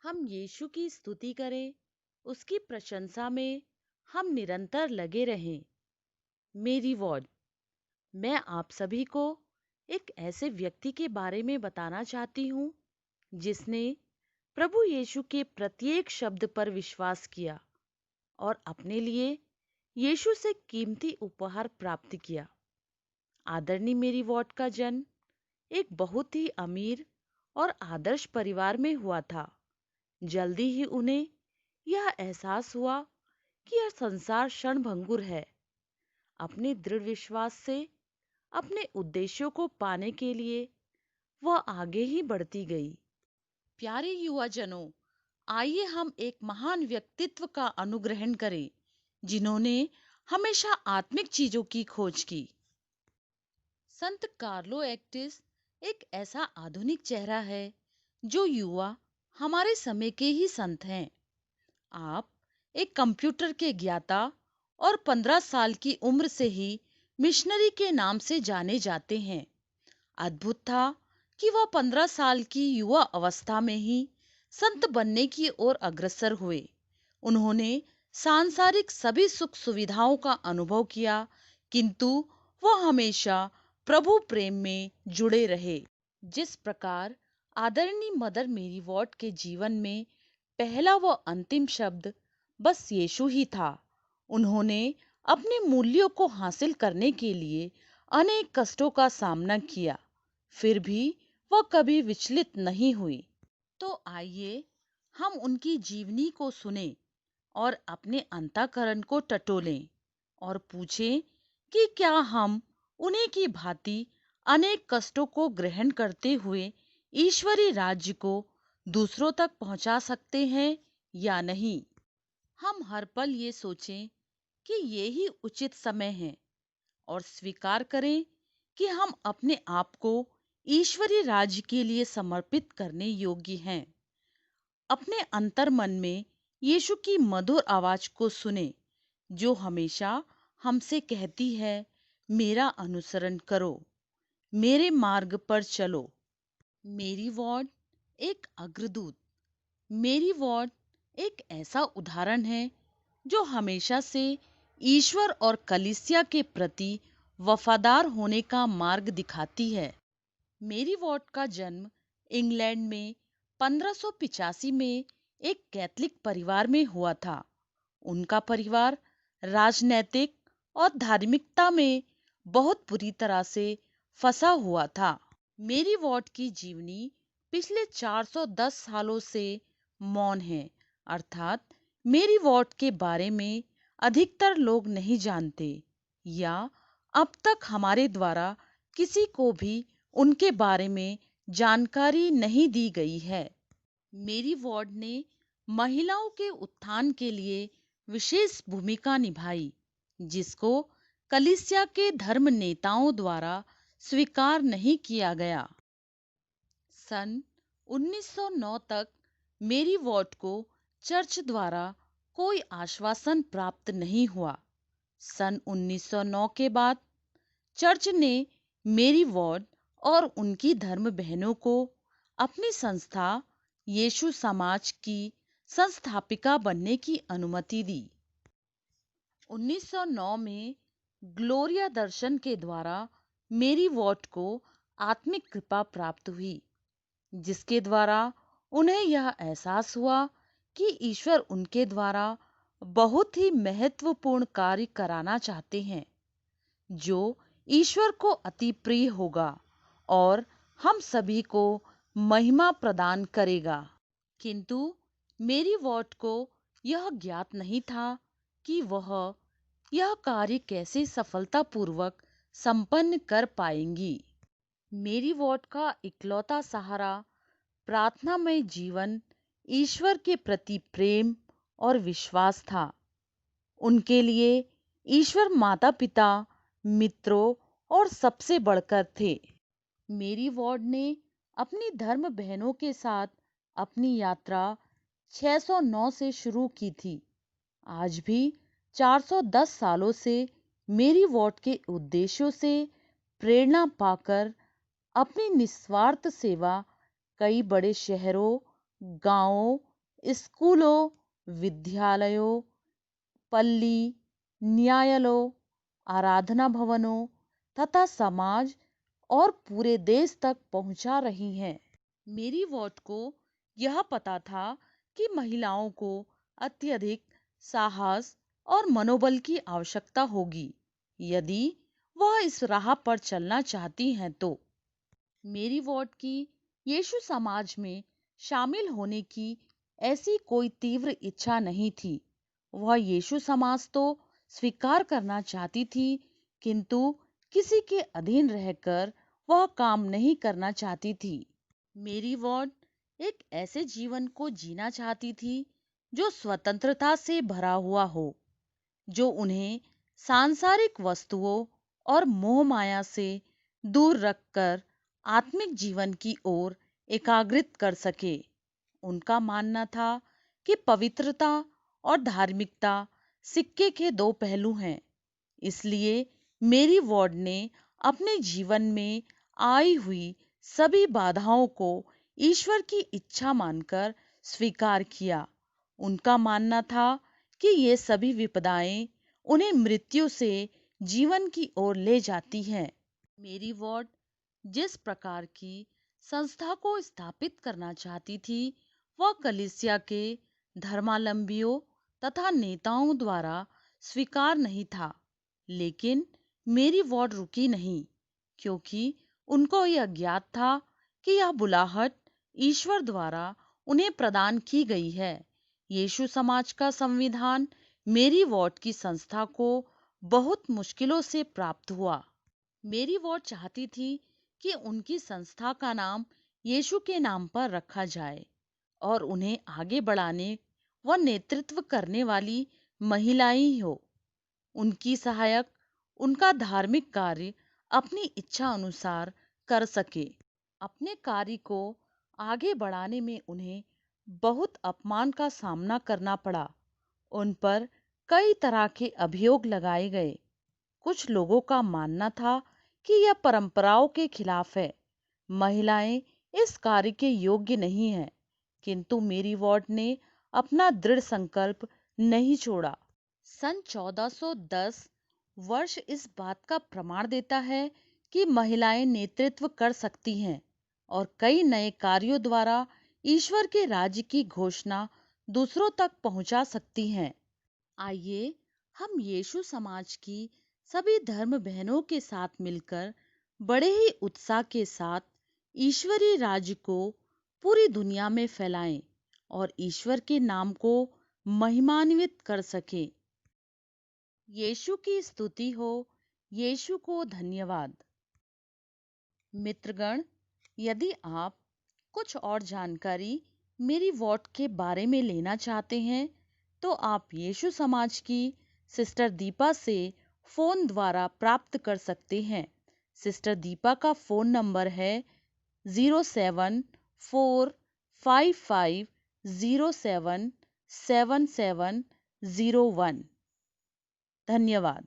हम यीशु की स्तुति करें, उसकी प्रशंसा में हम निरंतर लगे रहें। मेरी वार्ड, मैं आप सभी को एक ऐसे व्यक्ति के बारे में बताना चाहती हूँ जिसने प्रभु यीशु के प्रत्येक शब्द पर विश्वास किया और अपने लिए यीशु से कीमती उपहार प्राप्त किया। आदरणीय मेरी वार्ड का जन्म एक बहुत ही अमीर और आदर्श परिवार में हुआ था। जल्दी ही उन्हें यह एहसास हुआ कि यह संसार क्षणभंगुर है। अपने दृढ़ विश्वास से अपने उद्देश्यों को पाने के लिए वह आगे ही बढ़ती गई। प्यारे युवाजनों, आइए हम एक महान व्यक्तित्व का अनुग्रहण करें जिन्होंने हमेशा आत्मिक चीजों की खोज की। संत कार्लो एक्टिस एक ऐसा आधुनिक चेहरा है जो युवा हमारे समय के ही संत हैं। आप एक कंप्यूटर के ज्ञाता और 15 साल की उम्र से ही मिशनरी के नाम से जाने जाते हैं। अद्भुत था कि वह 15 साल की युवा अवस्था में ही संत बनने की ओर अग्रसर हुए। उन्होंने सांसारिक सभी सुख सुविधाओं का अनुभव किया, किंतु वह हमेशा प्रभु प्रेम में जुड़े रहे। जिस प्रकार आदरणीय मदर मेरी वॉर्ड के जीवन में पहला व अंतिम शब्द बस यीशु ही था। उन्होंने अपने मूल्यों को हासिल करने के लिए अनेक कष्टों का सामना किया, फिर भी वह कभी विचलित नहीं हुई। तो आइए हम उनकी जीवनी को सुने और अपने अंतःकरण को टटोलें और पूछें कि क्या हम उन्हीं की भांति अनेक कष्टों को ग्रहण करते हुए ईश्वरी राज्य को दूसरों तक पहुंचा सकते हैं या नहीं। हम हर पल ये सोचें कि ये ही उचित समय है और स्वीकार करें कि हम अपने आप को ईश्वरी राज्य के लिए समर्पित करने योग्य हैं। अपने अंतर मन में यीशु की मधुर आवाज को सुने जो हमेशा हमसे कहती है, मेरा अनुसरण करो, मेरे मार्ग पर चलो। मेरी वार्ड एक अग्रदूत। मेरी वार्ड एक ऐसा उदाहरण है जो हमेशा से ईश्वर और कलीसिया के प्रति वफादार होने का मार्ग दिखाती है। मेरी वार्ड का जन्म इंग्लैंड में 1585 में एक कैथलिक परिवार में हुआ था। उनका परिवार राजनैतिक और धार्मिकता में बहुत बुरी तरह से फंसा हुआ था। मेरी वार्ड की जीवनी पिछले 410 सालों से मौन है, अर्थात मेरी वार्ड के बारे में अधिकतर लोग नहीं जानते या अब तक हमारे द्वारा किसी को भी उनके बारे में जानकारी नहीं दी गई है। मेरी वार्ड ने महिलाओं के उत्थान के लिए विशेष भूमिका निभाई, जिसको कलीसिया के धर्म नेताओं द्वारा स्वीकार नहीं किया गया। सन 1909 तक मेरी वार्ड को चर्च द्वारा कोई आश्वासन प्राप्त नहीं हुआ। सन 1909 के बाद चर्च ने मेरी वार्ड और उनकी धर्म बहनों को अपनी संस्था यीशु समाज की संस्थापिका बनने की अनुमति दी। 1909 में ग्लोरिया दर्शन के द्वारा मेरी वार्ड को आत्मिक कृपा प्राप्त हुई, जिसके द्वारा उन्हें यह एहसास हुआ कि ईश्वर उनके द्वारा बहुत ही महत्वपूर्ण कार्य कराना चाहते हैं जो ईश्वर को अति प्रिय होगा और हम सभी को महिमा प्रदान करेगा। किंतु मेरी वार्ड को यह ज्ञात नहीं था कि वह यह कार्य कैसे सफलतापूर्वक संपन्न कर पाएंगी। मेरी वार्ड का इकलौता सहारा प्रार्थनामय जीवन, ईश्वर के प्रति प्रेम और विश्वास था। उनके लिए ईश्वर माता पिता, मित्रों और सबसे बढ़कर थे। मेरी वार्ड ने अपनी धर्म बहनों के साथ अपनी यात्रा 609 से शुरू की थी। आज भी 410 सालों से मेरी वार्ड के उद्देश्यों से प्रेरणा पाकर अपनी निस्वार्थ सेवा कई बड़े शहरों, गांवों स्कूलों, विद्यालयों, पल्ली, न्यायालयों, आराधना भवनों तथा समाज और पूरे देश तक पहुंचा रही हैं। मेरी वार्ड को यह पता था कि महिलाओं को अत्यधिक साहस और मनोबल की आवश्यकता होगी यदि वह इस राह पर चलना चाहती हैं तो। मेरी वार्ड की यीशु समाज में शामिल होने की ऐसी कोई तीव्र इच्छा नहीं थी। वह यीशु समाज तो स्वीकार करना चाहती थी, किंतु किसी के अधीन रहकर वह काम नहीं करना चाहती थी। मेरी वार्ड एक ऐसे जीवन को जीना चाहती थी जो स्वतंत्रता से भरा हुआ हो, जो उन्हें सांसारिक वस्तुओं और मोह माया से दूर रखकर आत्मिक जीवन की ओर एकाग्रित कर सके। उनका मानना था कि पवित्रता और धार्मिकता सिक्के के दो पहलू हैं। इसलिए मेरी वार्ड ने अपने जीवन में आई हुई सभी बाधाओं को ईश्वर की इच्छा मानकर स्वीकार किया। उनका मानना था कि ये सभी विपदाएं उन्हें मृत्यु से जीवन की ओर ले जाती हैं। मेरी वार्ड जिस प्रकार की संस्था को स्थापित करना चाहती थी, वह कलीसिया के धर्मावलंबियों तथा नेताओं द्वारा स्वीकार नहीं था। लेकिन मेरी वार्ड रुकी नहीं, क्योंकि उनको यह ज्ञात था कि यह बुलाहट ईश्वर द्वारा उन्हें प्रदान की गई है। यीशु समाज का संविधान मेरी वार्ड की संस्था को बहुत मुश्किलों से प्राप्त हुआ। मेरी वार्ड चाहती थी कि उनकी संस्था का नाम यीशु के नाम पर रखा जाए और उन्हें आगे बढ़ाने व नेतृत्व करने वाली महिलाएं ही हो। उनकी सहायक उनका धार्मिक कार्य अपनी इच्छा अनुसार कर सके। अपने कार्य को आगे बढ़ाने में उन्हें बहुत अपमान का सामना करना पड़ा। उन पर कई तरह के अभियोग लगाए गए। कुछ लोगों का मानना था कि यह परंपराओं के खिलाफ है, महिलाएं इस कार्य के योग्य नहीं हैं, किंतु मेरी वार्ड ने अपना दृढ़ संकल्प नहीं छोड़ा। सन 1410 वर्ष इस बात का प्रमाण देता है कि महिलाएं नेतृत्व कर सकती हैं और कई नए कार्यों द्वारा ईश्वर के राज्य की घोषणा दूसरों तक पहुंचा सकती हैं। आइए हम यीशु समाज की सभी धर्म बहनों के साथ मिलकर बड़े ही उत्साह के साथ ईश्वरीय राज्य को पूरी दुनिया में फैलाएं और ईश्वर के नाम को महिमान्वित कर सके। यीशु की स्तुति हो, यीशु को धन्यवाद। मित्रगण, यदि आप कुछ और जानकारी मेरी वार्ड के बारे में लेना चाहते हैं तो आप यीशु समाज की सिस्टर दीपा से फोन द्वारा प्राप्त कर सकते हैं। सिस्टर दीपा का फोन नंबर है 07455077701। धन्यवाद।